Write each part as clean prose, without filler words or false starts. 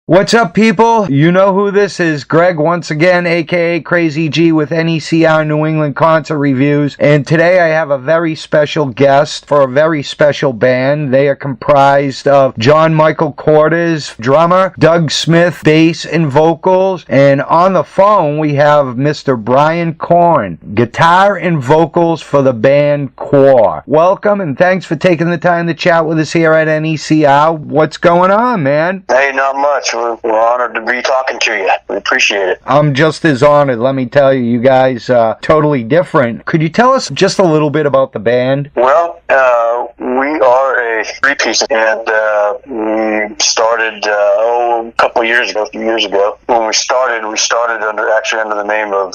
What's up, people? You know who this is. Greg once again, aka Crazy G with NECR New England Concert Reviews. And today I have a very special guest for a very special band. They are comprised of John Michael Quarters, drummer, Doug Smith, bass and vocals. And on the phone we have Mr. Brian Korn, guitar and vocals for the band QUOR. Welcome and thanks for taking the time to chat with us here at NECR. What's going on, man? Hey, not much. We're honored to be talking to you. We appreciate it. I'm just as honored. Let me tell you, you guys are totally different. Could you tell us just a little bit about the band? Well, we are a three-piece, and we started a couple of years ago, a few years ago. When we started under the name of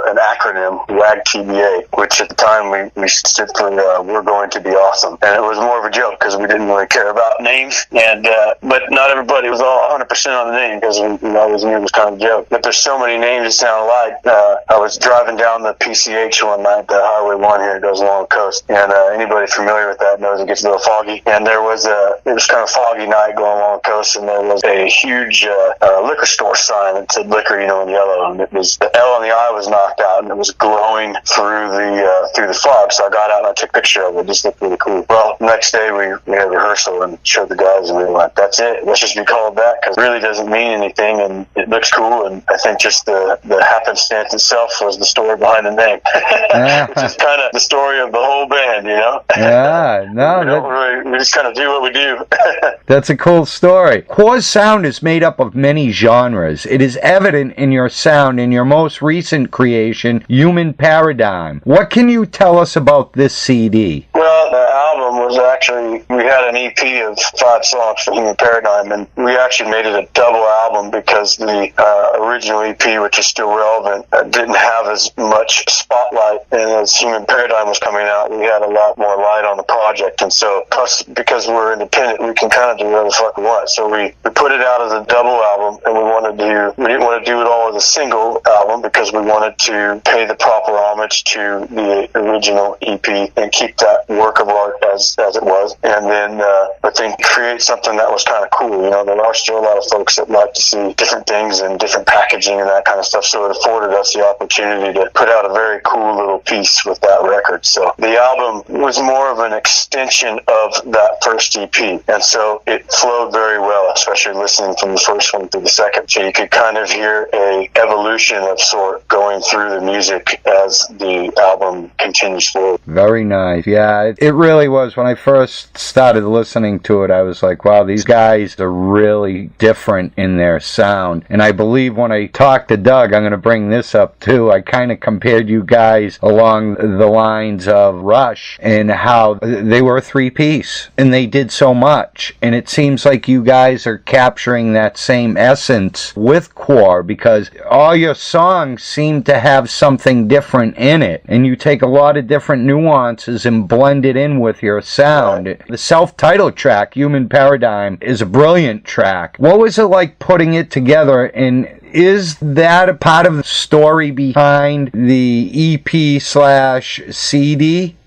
an acronym, WAGTBA, which at the time we stood for We're Going to Be Awesome. And it was more of a joke because we didn't really care about names, and but not everybody was all 100% on the name because it was kind of a joke. But there's so many names that sound alike. I was driving down the PCH one night, the Highway 1 here, it goes along the coast, and anybody familiar with that knows it gets a little foggy. And it was kind of a foggy night going along the coast, and there was a huge liquor store sign that said liquor, in yellow, and it was the L on the I was knocked out, and it was glowing through the fog. So I got out and I took a picture of it. It just looked really cool. Well, next day we had a rehearsal and showed the guys, and we were like, "That's it. Let's just be called that because it really doesn't mean anything, and it looks cool." And I think just the happenstance itself was the story behind the name, which is kind of the story of the whole band, Yeah, no, we just kind of do what we do. That's a cool story. QUOR's sound is made up of many genres. It is evident in your sound in your most recent creation, Human Paradigm. What can you tell us about this CD? Well, the album was actually, we had an EP of 5 songs for Human Paradigm, and we actually made it a double album because the original EP, which is still relevant, didn't have as much spotlight, and as Human Paradigm was coming out, we had a lot more light on the project. And so, plus, because we're independent, we can kind of do whatever the fuck we want. So we put it out as a double album, and we didn't want to do it all as a single album because we wanted to pay the proper homage to the original EP and keep that work of art as it was, and then but then create something that was kind of cool. There are still a lot of folks that like to see different things and different packaging and that kind of stuff, so it afforded us the opportunity to put out a very cool little piece with that record. So the album was more of an extension of that first EP, and so it flowed very well, especially listening from the first one to the second. So you could kind of hear a evolution of sort going through the music as the album continues forward. Very nice. Yeah, it really was. When I first started listening to it, I was like, wow, these guys are really different in their sound. And I believe when I talked to Doug, I'm going to bring this up too, I kind of compared you guys along the lines of Rush and how they were a three-piece and they did so much. And it seems like you guys are capturing that same essence with QUOR because all your songs seem to have something different in it. And you take a lot of different nuances and blend it in with your sound. Right. The self-titled track, Human Paradigm, is a brilliant track. What was it like putting it together, and is that a part of the story behind the EP/CD?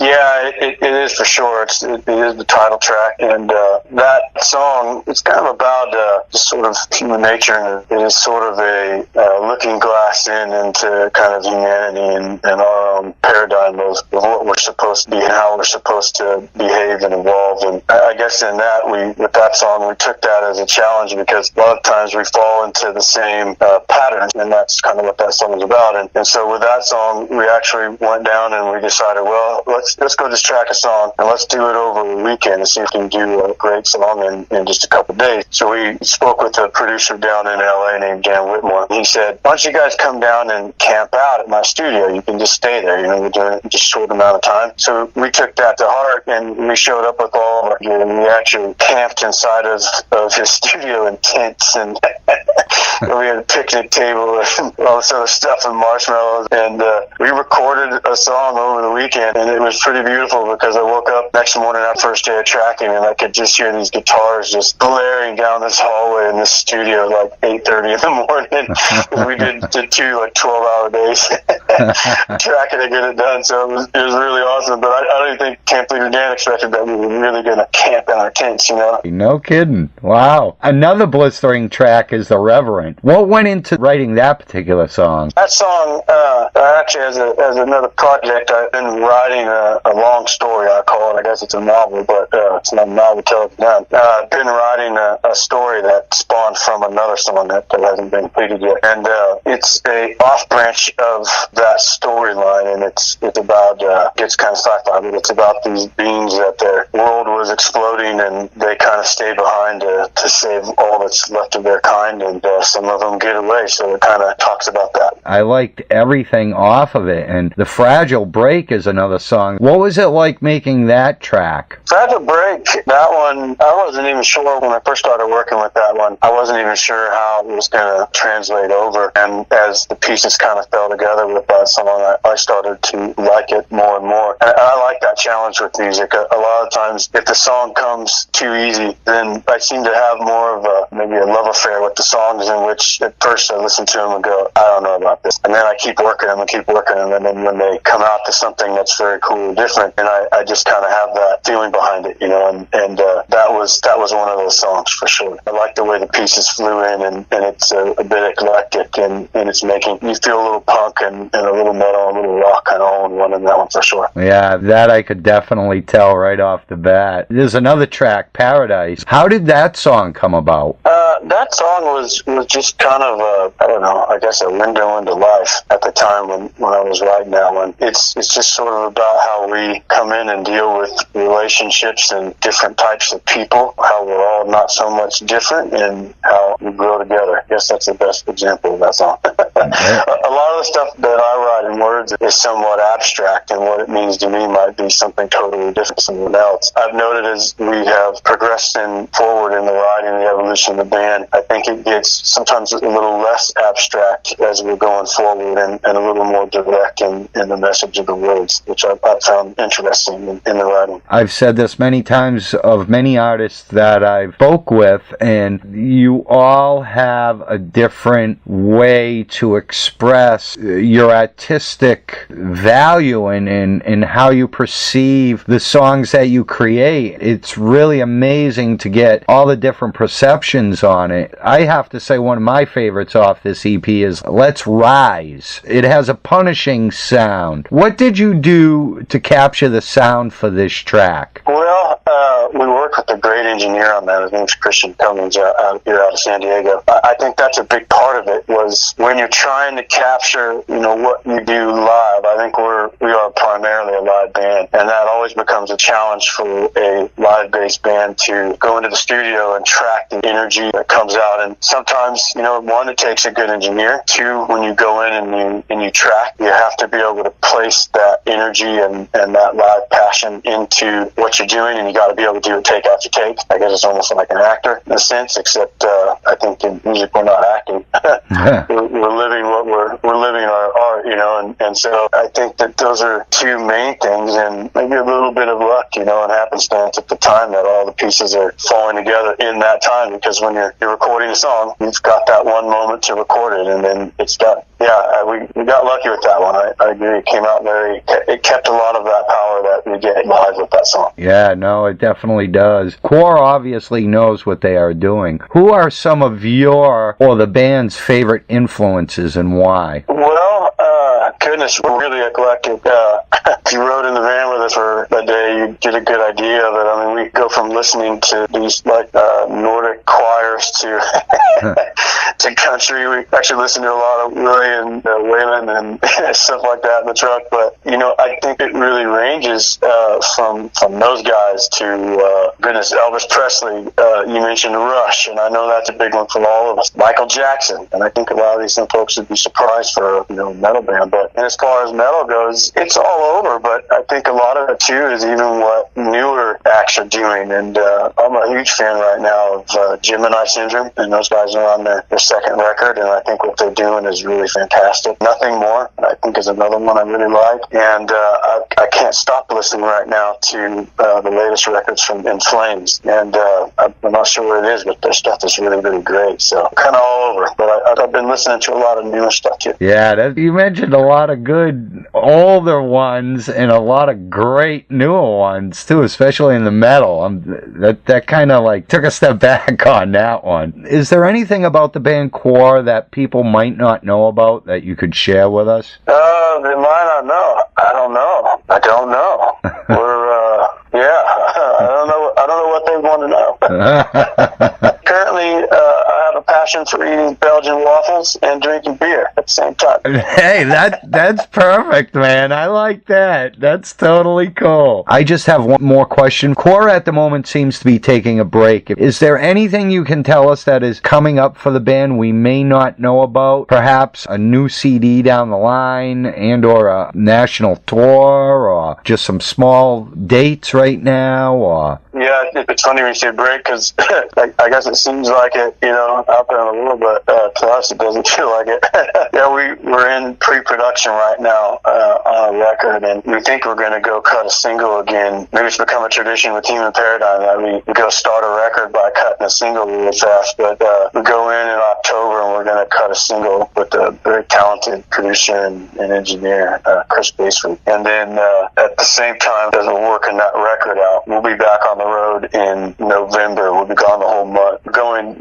Yeah, it is for sure. It is the title track, and that song, it's kind of about just sort of human nature, and it is sort of a looking glass into kind of humanity and our own paradigm of what we're supposed to be and how we're supposed to behave and evolve. And I guess in that, with that song, we took that as a challenge because a lot of times we fall into the same patterns, and that's kind of what that song is about. And so with that song, we actually went down and we decided, well, let's go just track a song and let's do it over a weekend and see if we can do a great song in just a couple of days. So we spoke with a producer down in LA named Dan Whitmore. He said, why don't you guys come down and camp out at my studio? You can just stay there. We're doing it in just a short amount of time. So we took that to heart and we showed up with all of our gear, and we actually camped inside of his studio in tents, and we had a picnic table and all this other stuff and marshmallows, and we recorded a song over the weekend, and it was pretty beautiful because I woke up next morning, that first day of tracking, and I could just hear these guitars just blaring down this hallway in this studio like 8:30 in the morning. We did 2 12-hour days. track it and get it done. So it was really awesome. But I don't even think Camp Leader Dan expected that we were really going to camp in our tents, you know? No kidding. Wow. Another blistering track is The Reverend. What went into writing that particular song? That song, actually, as another project, I've been writing a long story, I call it. I guess it's a novel, but it's not a novel till it's done. I've been writing a story that spawned from another song that hasn't been completed yet. And it's a off-branch of that storyline, and it's about, it's kind of sci-fi, but it's about these beings that their world was exploding, and they kind of stay behind to save all that's left of their kind, and some of them get away, so it kind of talks about that. I liked everything off of it, and The Fragile Break is another song. What was it like making that track? Fragile Break, that one, I wasn't even sure when I first started working with that one. I wasn't even sure how it was going to translate over, and as the pieces kind of fell together with that song, I started to like it more and more. And I like that challenge with music. A lot of times, if the song comes too easy, then I seem to have more of maybe a love affair with the songs, in which at first I listen to them and go, I don't know about this. And then I keep working them, and then when they come out to something that's very cool and different, and I just kind of have that feeling behind it, you know, and that was one of those songs for sure. I like the way the pieces flew in, and it's a bit eclectic, and it's making you feel a little punk and a little metal, a little rock kind of all in one in that one for sure. Yeah, that I could definitely tell right off the bat. There's another track, Paradise. How did that song come about? That song was just kind of I don't know, I guess a window into life at the time when I was writing that one. It's just sort of about how we come in and deal with relationships and different types of people, how we're all not so much different, and how we grow together. I guess that's the best example of that song. A lot of the stuff that I write in words is somewhat abstract, and what it means to me might be something totally different from someone else. I've noted as we have progressed forward in the writing, the evolution of the band, I think it gets sometimes a little less abstract as we're going forward, and a little more direct in the message of the words, which I found interesting in the writing. I've said this many times of many artists that I've spoke with, and you all have a different way to express your artistic value in how you perceive the songs that you create. It's really amazing to get all the different perceptions on it. I have to say one of my favorites off this EP is Let's Rise. It has a punishing sound. What did you do to capture the sound for this track? Well, we worked with a great engineer on that. His name's Christian Cummings out of San Diego. I think that's a big part of it, was when you're trying to capture, you know, what you do live. I think we are primarily a live band, and that always becomes a challenge for a live-based band to go into the studio and track the energy that comes out. And sometimes, you know, one, it takes a good engineer. Two, when you go in and you track, you have to be able to place that energy and that live passion into what you're doing, and you got to be able to do it take after take. I guess it's almost like an actor in a sense, except I think in music we're not acting. We're living what we're living our art, you know, and so I think that those are two main things, and maybe a little bit of luck, you know, and happenstance at the time that all the pieces are falling together in that time, because when you're recording a song, you've got that one moment to record it, and then it's done. Yeah, we got lucky with that one. I agree. It came out it kept a lot of that power that we get live with that song. Yeah, no, it definitely does. QUOR obviously knows what they are doing. Who are some of your or the band's favorite influences, and why? Well, goodness, we're really eclectic. If you rode in the van with us for a day, you get a good idea of it. I mean, we go from listening to these like Nordic choirs to to country. We actually listen to a lot of Willie and Waylon and stuff like that in the truck. But you know, I think it really ranges from those guys to goodness, Elvis Presley. You mentioned Rush, and I know that's a big one for all of us. Michael Jackson, and I think a lot of these folks would be surprised for a metal band. But as far as metal goes, it's all over. But I think a lot of it too is even what newer acts are doing. And I'm a huge fan right now of Gemini Syndrome, and those guys are on their second record, and I think what they're doing is really fantastic. Nothing More, I think, is another one I really like. And I can't stop listening right now to the latest records from In Flames. And I'm not sure what it is, but their stuff is really, really great. So kind of all over. But I I've been listening to a lot of newer stuff too. Yeah, you mentioned a lot of good older ones and a lot of great newer ones too, especially in the metal. That kind of like took a step back on that one. Is there anything about the band QUOR that people might not know about that you could share with us? They might not know. I don't know. I don't know what they want to know. Currently, I have a passion for eating Belgian waffles and drinking beer at the same time. Hey, that's perfect, man. I like that. That's totally cool. I just have one more question. QUOR at the moment seems to be taking a break. Is there anything you can tell us that is coming up for the band we may not know about? Perhaps a new CD down the line and or a national tour or just some small dates right now? Or yeah, it's funny when you say break because I guess it seems like it, out there in the world, but to us it doesn't feel like it. Yeah, we're in pre-production right now on a record, and we think we're going to go cut a single again. Maybe it's become a tradition with Human Paradigm that we go start a record by cutting a single really fast, but we go in October and we're going to cut a single with a very talented producer and engineer, Chris Baseford. And then at the same time as we're working that record out, we'll be back on the road in November. We'll be gone the whole month. We're going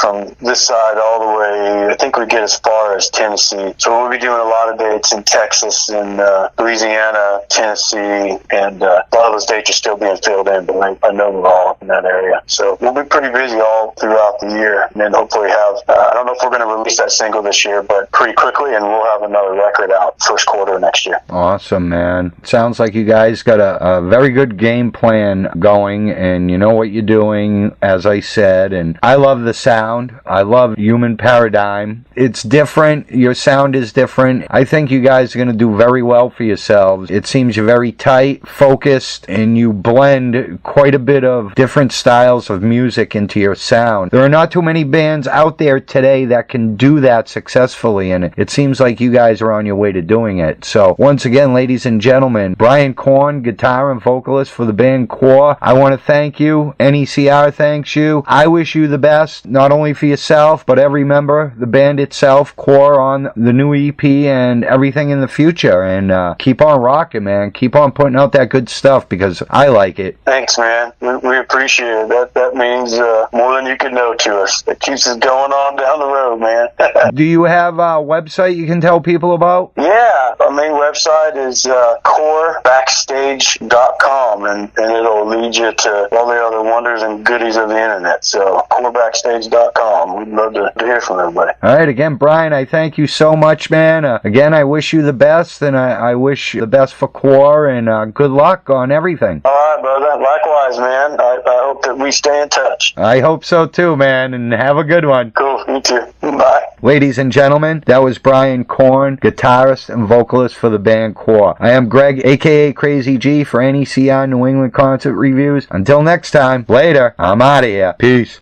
from this side all the way, I think we get as far as Tennessee. So we'll be doing a lot of dates in Texas and Louisiana, Tennessee, and a lot of those dates are still being filled in, but I know we're all in that area. So we'll be pretty busy all throughout the year, and then hopefully have, I don't know if we're going to release that single this year, but pretty quickly, and we'll have another record out first quarter next year. Awesome, man. Sounds like you guys got a very good game plan going, and you know what you're doing, as I said, and I love the sound. I love Human Paradigm. It's different. Your sound is different. I think you guys are going to do very well for yourselves. It seems you're very tight, focused, and you blend quite a bit of different styles of music into your sound. There are not too many bands out there today that can do that successfully, and it seems like you guys are on your way to doing it. So, once again, ladies and gentlemen, Brian Korn, guitar and vocalist for the band QUOR, I want to thank you. NECR thanks you. I wish you the best, not only for yourself, but every member, the band itself, QUOR, on the new EP and everything in the future. And keep on rocking, man. Keep on putting out that good stuff because I like it. Thanks, man. We appreciate it. That means more than you can know to us. It keeps us going on down the road, man. Do you have a website you can tell people about? Yeah, our main website is QUORbackstage.com, and it'll lead you to all the other wonders and goodies of the internet. So QUORbackstage.com. We'd love to hear from everybody. All right, again, Brian, I thank you so much, man. Again, I wish you the best, and I wish the best for QUOR, and good luck on everything. All right, brother. Likewise, man. I hope that we stay in touch. I hope so too, man, and have a good one. Cool. You too. Bye. Ladies and gentlemen, that was Brian Korn, guitarist and vocalist for the band QUOR. I am Greg, a.k.a. Crazy G, for NECR New England Concert Reviews. Until next time, later. I'm out of here. Peace.